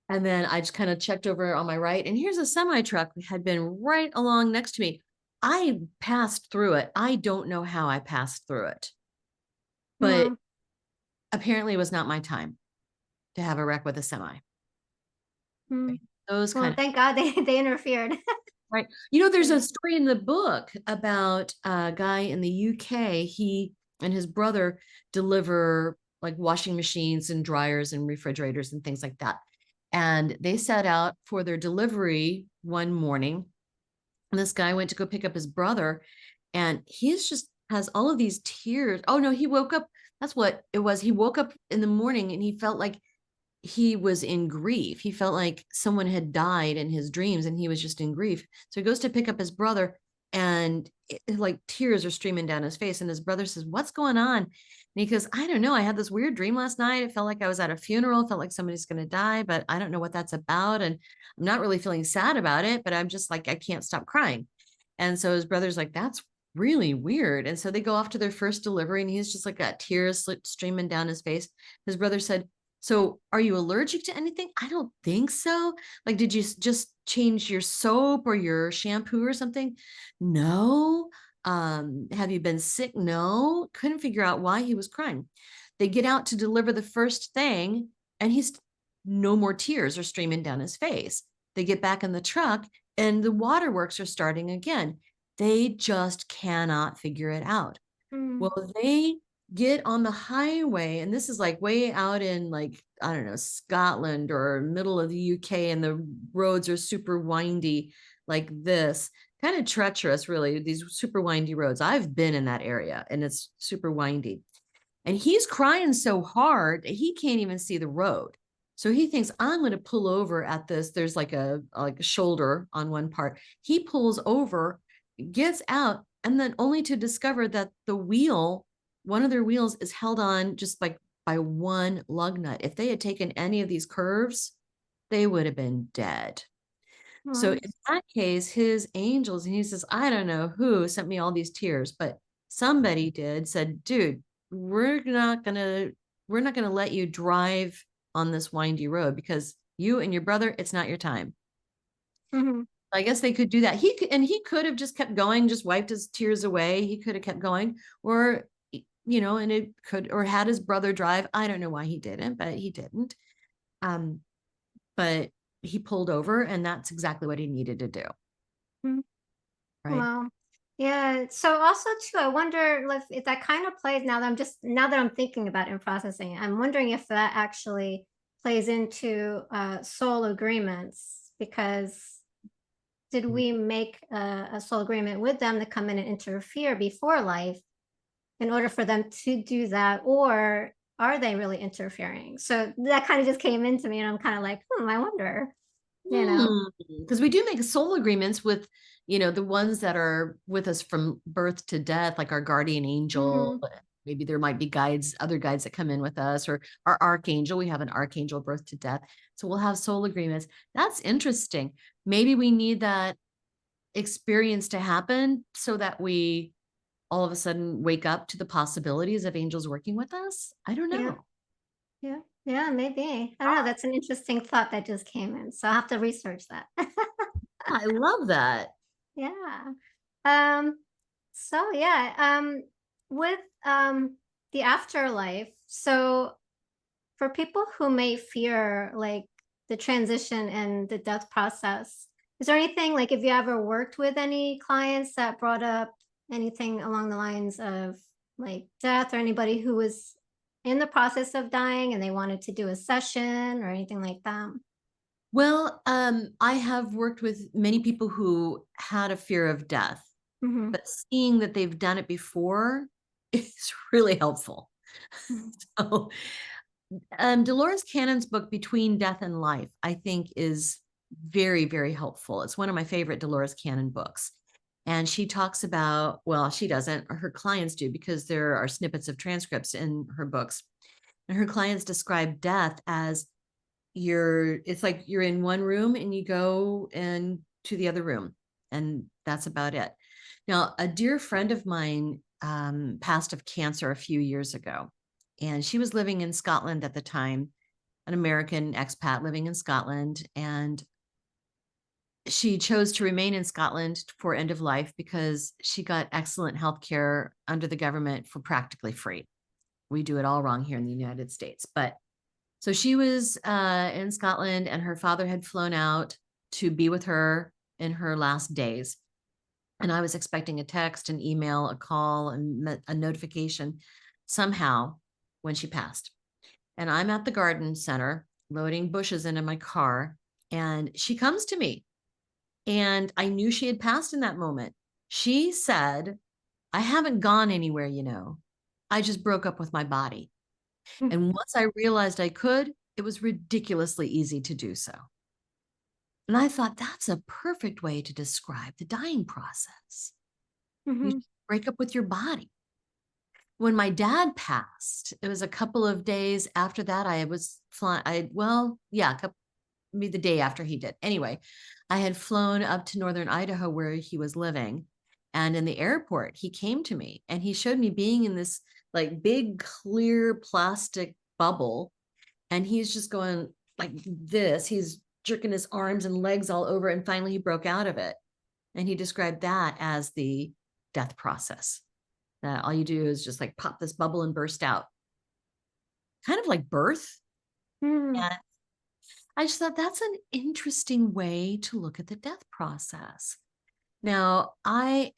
And then I just kind of checked over on my right, and here's a semi truck that had been right along next to me. I passed through it. I don't know how I passed through it, but Well, apparently it was not my time to have a wreck with a semi. mm, Right? Those well, kind of, thank God they interfered. right. There's a story in the book about a guy in the UK. He and his brother deliver like washing machines and dryers and refrigerators and things like that. And they set out for their delivery one morning. And this guy went to go pick up his brother, and he's just has all of these tears. Oh no, he woke up. That's what it was. He woke up in the morning and he felt like he was in grief. He felt like someone had died in his dreams and he was just in grief. So he goes to pick up his brother, and like tears are streaming down his face. And his brother says, "What's going on?" And he goes, "I don't know. I had this weird dream last night. It felt like I was at a funeral. It felt like somebody's going to die, but I don't know what that's about. And I'm not really feeling sad about it, but I'm just like, I can't stop crying." And so his brother's like, "That's really weird." And so they go off to their first delivery, and he's just like got tears streaming down his face. His brother said, "So are you allergic to anything?" "I don't think so." "Like, did you just change your soap or your shampoo or something?" "No." Have you been sick?" "No." Couldn't figure out why he was crying. They get out to deliver the first thing, and he's no more tears are streaming down his face. They get back in the truck, and the waterworks are starting again. They just cannot figure it out. Mm, Well, they get on the highway, and this is like way out in like, I don't know, Scotland or middle of the UK, and the roads are super windy like this, kind of treacherous, really, these super windy roads. I've been in that area and it's super windy. And he's crying so hard that he can't even see the road. So he thinks, "I'm going to pull over at this." There's like a shoulder on one part. He pulls over, gets out, and then only to discover that the wheel, one of their wheels, is held on just like by one lug nut. If they had taken any of these curves, they would have been dead. So well, in that case, his angels, and he says, "I don't know who sent me all these tears, but somebody did," said, "Dude, we're not gonna we're not gonna let you drive on this windy road because you and your brother, it's not your time." mhm, I guess they could do that. He could have just kept going, just wiped his tears away. He could have kept going, or and it could, or had his brother drive. I don't know why he didn't, but he didn't. Um, but he pulled over, and that's exactly what he needed to do, mm, right? well, yeah. So also too, I wonder if that kind of plays now that I'm thinking about it and processing it, I'm wondering if that actually plays into soul agreements because did we make a soul agreement with them to come in and interfere before life in order for them to do that, or are they really interfering? So that kind of just came into me, and I'm kind of like, I wonder, you know. Because we do make soul agreements with, the ones that are with us from birth to death, like our guardian angel. Hmm. Maybe there might be other guides that come in with us, or our archangel. We have an archangel birth to death. So we'll have soul agreements. That's interesting. Maybe we need that experience to happen so that we all of a sudden wake up to the possibilities of angels working with us. I don't Yeah, know. yeah, yeah, maybe. I don't know. That's an interesting thought that just came in. So I'll have to research that. I love that. Yeah. Um, so yeah, with the afterlife, so for people who may fear like the transition and the death process, is there anything like if you ever worked with any clients that brought up anything along the lines of like death or anybody who was in the process of dying and they wanted to do a session or anything like that? Well, I have worked with many people who had a fear of death, Hmm. but seeing that they've done it before is really helpful. So, Dolores Cannon's book, Between Death and Life, I think is very, very helpful. It's one of my favorite Dolores Cannon books. And she talks about, well, she doesn't, her clients do, because there are snippets of transcripts in her books. And her clients describe death as it's like you're in one room and you go and to the other room, and that's about it. Now, a dear friend of mine passed of cancer a few years ago, and she was living in Scotland at the time, an American expat living in Scotland. And she chose to remain in Scotland for end of life because she got excellent health care under the government for practically free. We do it all wrong here in the United States. But so she was in Scotland, and her father had flown out to be with her in her last days. And I was expecting a text, an email, a call, and a notification somehow when she passed. And I'm at the garden center loading bushes into my car, and she comes to me. And I knew she had passed in that moment. She said, "I haven't gone anywhere, you know. I just broke up with my body." And once I realized I could, it was ridiculously easy to do so. And I thought that's a perfect way to describe the dying process. You Mm-hmm. break up with your body. When my dad passed, it was a couple of days after that. I was flying, maybe the day after he did. Anyway, I had flown up to northern Idaho where he was living. And in the airport, he came to me and he showed me being in this like big clear plastic bubble. And he's just going like this. He's jerking his arms and legs all over. And finally, he broke out of it. And he described that as the death process. That all you do is just like pop this bubble and burst out, kind of like birth. Mm-hmm. And I just thought that's an interesting way to look at the death process. Now, I've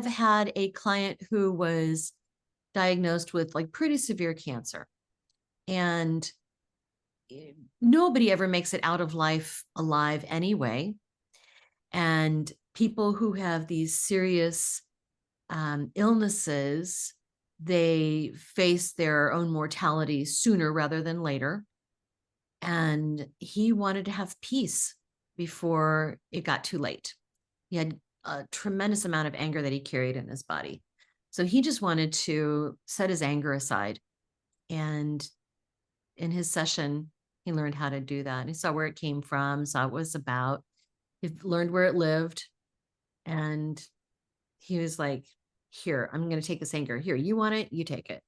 had a client who was diagnosed with like pretty severe cancer, and nobody ever makes it out of life alive anyway. And people who have these serious illnesses, they face their own mortality sooner rather than later. And he wanted to have peace before it got too late. He had a tremendous amount of anger that he carried in his body. So he just wanted to set his anger aside. And in his session, he learned how to do that. And he saw where it came from, saw what it was about. He learned where it lived. And he was like, "Here, I'm going to take this anger. Here, you want it, you take it."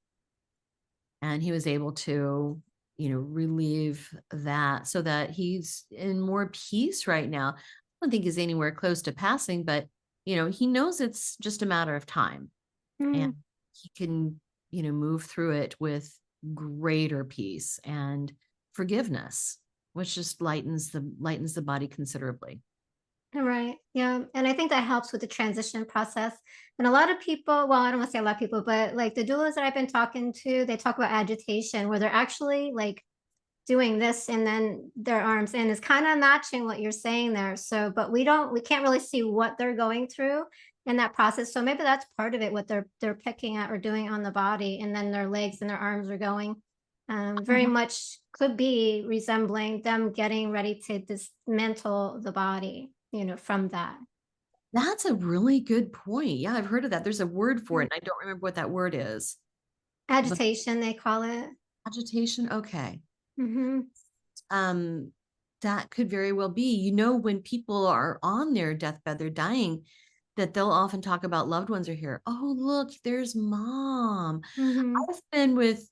And he was able to, relieve that so that he's in more peace right now. I don't think he's anywhere close to passing, but, he knows it's just a matter of time, and he can, move through it with greater peace and forgiveness, which just lightens the body considerably. Right. Yeah. And I think that helps with the transition process. And a lot of people, well, I don't want to say a lot of people, but like the doulas that I've been talking to, they talk about agitation where they're actually like doing this and then their arms in is kind of matching what you're saying there. So, but we can't really see what they're going through in that process. So maybe that's part of it, what they're picking at or doing on the body, and then their legs and their arms are going. Very much could be resembling them getting ready to dismantle the body, from that. That's a really good point. Yeah, I've heard of that. There's a word for it, and I don't remember what that word is. But Agitation, they call it. agitation, okay. Mm-hmm. Um, that could very well be. When people are on their deathbed, they're dying, that they'll often talk about loved ones are here. Oh, look, there's mom. Mm-hmm. I've been with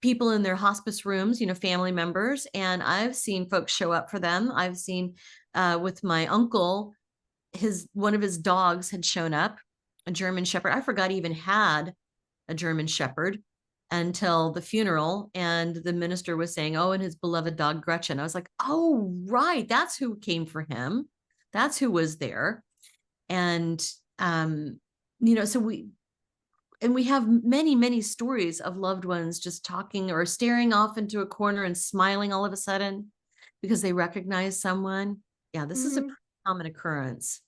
people in their hospice rooms, family members, and I've seen folks show up for them. I've seen with my uncle, one of his dogs had shown up, a German Shepherd. I forgot he even had a German Shepherd until the funeral, and the minister was saying, "Oh, and his beloved dog Gretchen." I was like, "Oh, right, that's who came for him. That's who was there." And so we have many, many stories of loved ones just talking or staring off into a corner and smiling all of a sudden because they recognize someone. Yeah, this is a Mm-hmm. pretty common occurrence.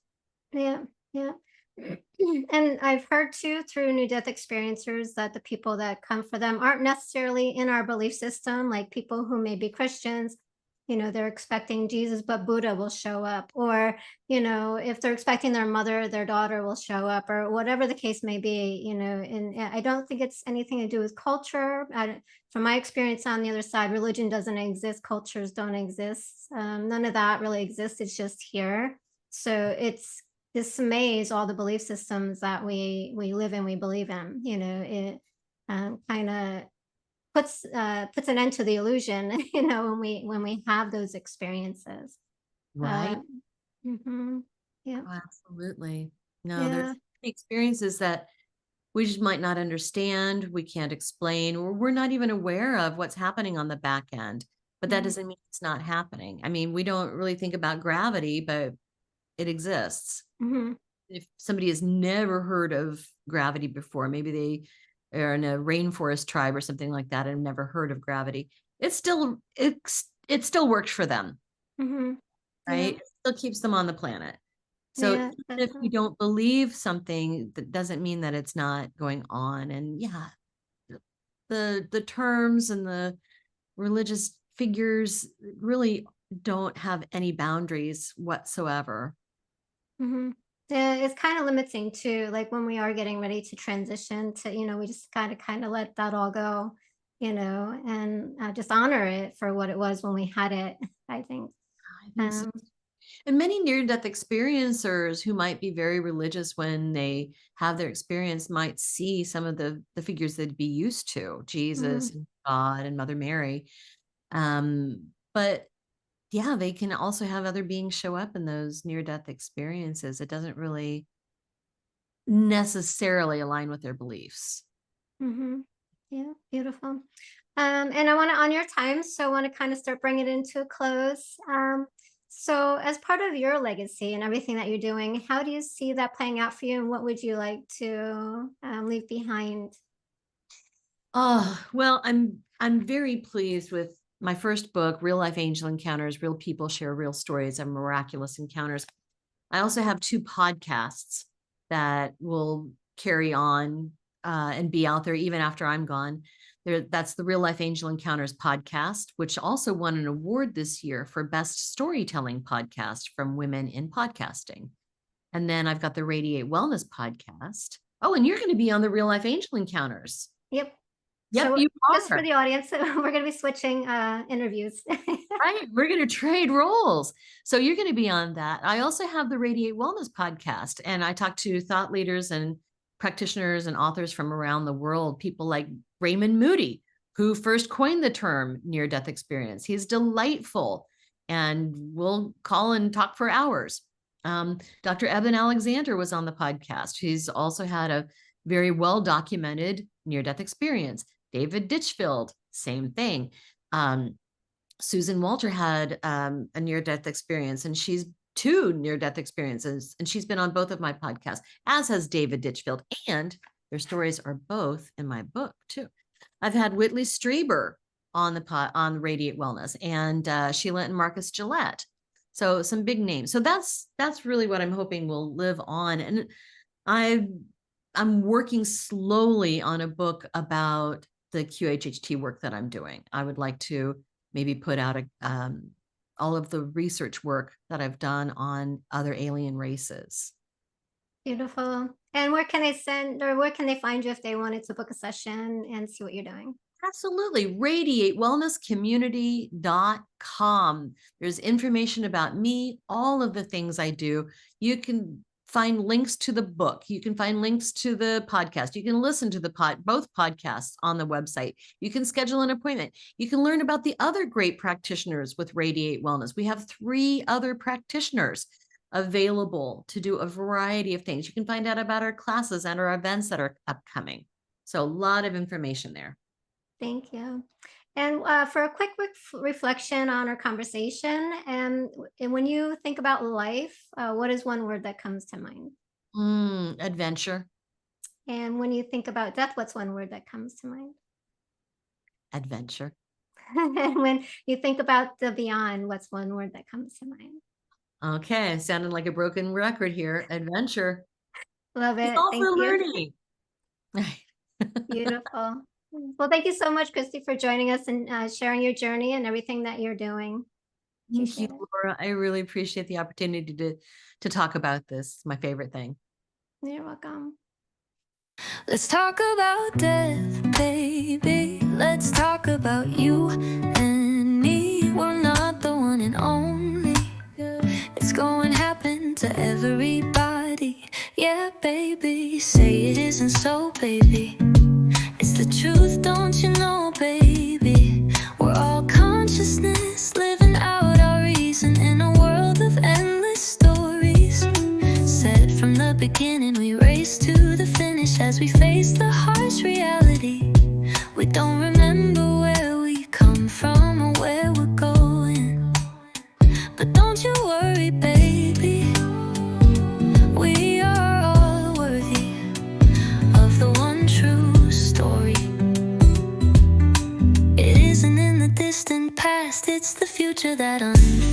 Yeah, yeah. And I've heard too through near death experiencers that the people that come for them aren't necessarily in our belief system, like people who may be Christians, they're expecting Jesus, but Buddha will show up. Or, if they're expecting their mother, their daughter will show up, or whatever the case may be, and I don't think it's anything to do with culture. From my experience on the other side, religion doesn't exist, cultures don't exist. None of that really exists. It's just here. So it's dismays all the belief systems that we live in, we believe in. It kind of puts an end to the illusion. When we have those experiences. Right. Yeah. Oh, absolutely. No, Yeah. there's experiences that we just might not understand. We can't explain, or we're not even aware of what's happening on the back end. But that doesn't mean it's not happening. I mean, we don't really think about gravity, but it exists. If somebody has never heard of gravity before, maybe they are in a rainforest tribe or something like that and never heard of gravity, it still works for them, right? Yeah. It still keeps them on the planet. So Yeah, even if you don't believe something, that doesn't mean that it's not going on. And yeah, the terms and the religious figures really don't have any boundaries whatsoever. Yeah, it's kind of limiting too. Like when we are getting ready to transition to, we just kind of let that all go, and just honor it for what it was when we had it, I think. I think so. Um, And many near-death experiencers who might be very religious when they have their experience might see some of the figures they'd be used to, Jesus and God and Mother Mary. But yeah, they can also have other beings show up in those near-death experiences. It doesn't really necessarily align with their beliefs. yeah, beautiful. And I want to honor your time, so I want to kind of start bringing it into a close. So, as part of your legacy and everything that you're doing, how do you see that playing out for you, and what would you like to leave behind? Oh, well, I'm very pleased with my first book, Real Life Angel Encounters. Real people share real stories of miraculous encounters. I also have 2 podcasts that will carry on and be out there even after I'm gone. That's the Real Life Angel Encounters podcast, which also won an award this year for Best Storytelling Podcast from Women in Podcasting. And then I've got the Radiate Wellness Podcast. Oh, and you're going to be on the Real Life Angel Encounters. Yep. Yep, So you just for are. the audience, we're going to be switching interviews. Right. We're going to trade roles. So you're going to be on that. I also have the Radiate Wellness Podcast, and I talk to thought leaders and practitioners and authors from around the world, people like Raymond Moody, who first coined the term near-death experience. He's delightful, and we'll call and talk for hours. Dr. Eben Alexander was on the podcast. He's also had a very well-documented near-death experience. David Ditchfield, same thing. Susan Walter had a near-death experience, and she's 2 near-death experiences, and she's been on both of my podcasts, as has David Ditchfield, and their stories are both in my book too. I've had Whitley Strieber on on Radiate Wellness, and Sheila Marcus Gillette. So some big names. So that's really what I'm hoping will live on. And I'm working slowly on a book about the QHHT work that I'm doing. I would like to maybe put out all of the research work that I've done on other alien races. Beautiful. And where can they find you if they wanted to book a session and see what you're doing? Absolutely. RadiateWellnessCommunity.com. There's information about me, all of the things I do. You can find links to the book. You can find links to the podcast. You can listen to both podcasts on the website. You can schedule an appointment. You can learn about the other great practitioners with Radiate Wellness. We have 3 other practitioners available to do a variety of things. You can find out about our classes and our events that are upcoming. So a lot of information there. Thank you. And for a quick reflection on our conversation, and when you think about life, what is one word that comes to mind? Adventure. And when you think about death, what's one word that comes to mind? Adventure. And when you think about the beyond, what's one word that comes to mind? Okay, sounding like a broken record here. Adventure. Love it. It's all Thank for you. learning. Beautiful. Well, thank you so much, Christi, for joining us and sharing your journey and everything that you're doing. Thank you, Laura. I really appreciate the opportunity to talk about this. It's my favorite thing. You're welcome. Let's talk about death, baby. Let's talk about you and me. We're not the one and only. It's going to happen to everybody. Yeah, baby. Say it isn't so, baby. It's the truth, don't you know, baby? We're all consciousness, living out our reason in a world of as we face the harsh reality. We don't remember where we come from or where we're going. But don't you worry, baby, we are all worthy of the one true story. It isn't in the distant past, it's the future that unfolds.